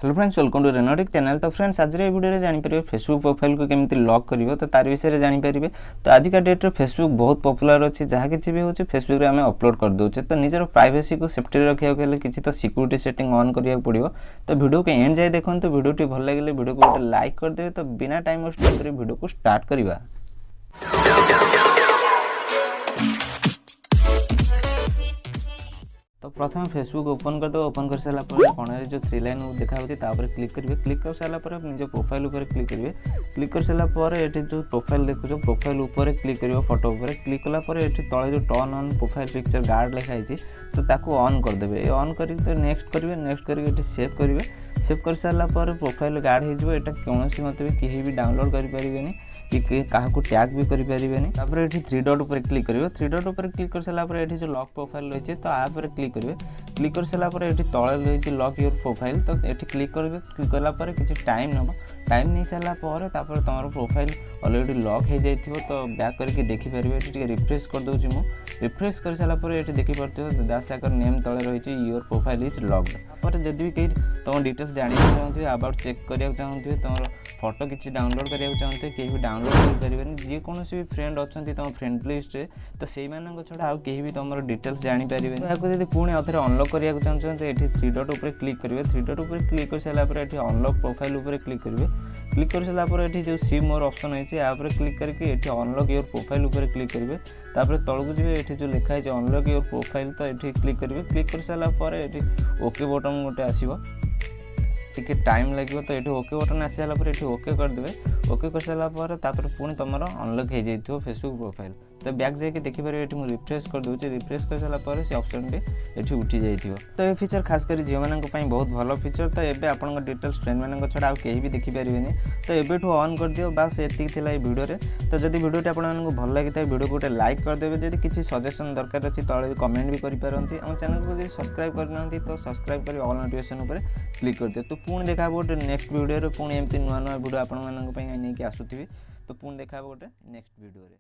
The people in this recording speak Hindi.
Hello friends, welcome to Renotic channel. तो फ्रेंड्स, आज वीडियो में जानीपर फेसबुक प्रोफाइल को केମିତି लॉक करिवो, तो तार विषय में जानीपर। तो आज का डेट रे फेसबुक बहुत पॉपुलर अच्छी, जहाँ किसी भी होची फेसबुक रे हमें अपलोड कर दोचे। तो निजर प्राइवेसी को सेफ्टी रखा किसी तो सिक्योरिटी सेटिंग ऑन करिया पड़िवो। तो वीडियो के एंड जाए देखो। तो वीडियो टी भल लगे वीडियो को गोटे लाइक कर देबे। तो बिना टाइम वेस्ट कर वीडियो को स्टार्ट करवा। तो प्रथम फेसबुक ओपन कर दो। ओपन कर सारा कोण जो थ्री लाइन देखा क्लिक करेंगे। क्लिक कर सारा निज प्रोफाइल उपर क्लिक करेंगे। क्लिक कर सारा ये जो प्रोफाइल देखो प्रोफाइल उपर क्लिक कर फोटो उपर क्लिक कलापर ये तले जो turn on profile picture guard लिखाई तो ताको ऑन करदे। ये ऑन कर नेक्स्ट करेंगे। नेक्स्ट करके सेव करेंगे। सेव कर सारापर प्रोफाइल गार्ड हो कौन मत भी कहीं भी डाउनलोड करें कि क्या टैग भी करें। ये थ्री डॉट पर क्लिक करेंगे। थ्री डॉट पर क्लिक कर सारापर ये जो लॉक प्रोफाइल रही है तो आप क्लिक करेंगे। क्लिक कर सारापर ये तले रही लॉक योर प्रोफाइल। तो ये क्लिक करेंगे। क्लिक कलापर किसी टाइम नब। टाइम नहीं सारापर तुम प्रोफाइल ऑलरेडी लॉक हो जाए। तो बैक करके देखिपारे। ये रिफ्रेश कर दूसरी मुझे। रिफ्रेश कर सारापर ये देखिपे दासाकर नेम तले रही योर प्रोफाइल इज लॉक्ड। जब भी कहीं तुम डिटेल्स जानते चाहते अबाउट चेक करा चाहते तुम फोटो किसी डाउनलोड करा चाहते कहीं भी डाउनलोड करें। जेकोसी भी फ्रेंड अच्छा तुम फ्रेंड लिस्ट तो से छड़ा आउ कहीं भी तुम डिटेल्स जानीपर। तो पुणी आउे अनलॉक करने चाहते तो ये थ्री डॉट उपर क्लिक करेंगे। थ्री डॉट उपर क्लिक कर सारापर ये अनलॉक प्रोफाइल उपर क्लिक करेंगे। क्लिक कर सारापर ये जो सी मोर ऑप्शन होती है क्लिक करके ये अनलॉक योर प्रोफाइल उपर क्लिक करेंगे। तापर तलू जी ये जो लिखाई अनलॉक योर प्रोफाइल तो ये क्लिक करेंगे। क्लिक कर सारापर ये ओके बटन गोटे आसो टिके टाइम लगे। तो ये ओके बटन आसी सारापर ये ओके करदे। ओके कर सारापर पुणी तुम अनलॉक हो जाए फेसबुक प्रोफाइल। तो बैक जाके देखिपर ये मुझे रिफ्रेश कर दूसरी। रिफ्रेश कर सारापर से ऑप्शन टी उठी जाइए। तो ये फीचर खासकर झील मानी बहुत भल फीचर। तो ये आप डिटेल्स फ्रेंड मान छड़ा कहीं भी देखिपारे। तो ये ऑन कर दियो। बास ये वीडियो रे। तो जब वीडियो आपको भल लगी था वीडियो को गोटे लाइक करदेवे। जब किसी सजेशन दरकार अच्छी तले कमेंट भी करेंगे। आम चैनल को जब सब्सक्राइब करना तो सब्सक्राइब कर ऑल नोटिफिकेशन पर क्लिक कर दियो। तो पुणी देखा गोटे नेक्स्ट वीडियो पुणी एमती नुआ नुआ वीडियो आपको आसूथी। तो पुणी देखा गोटे नेक्स्ट वीडियो।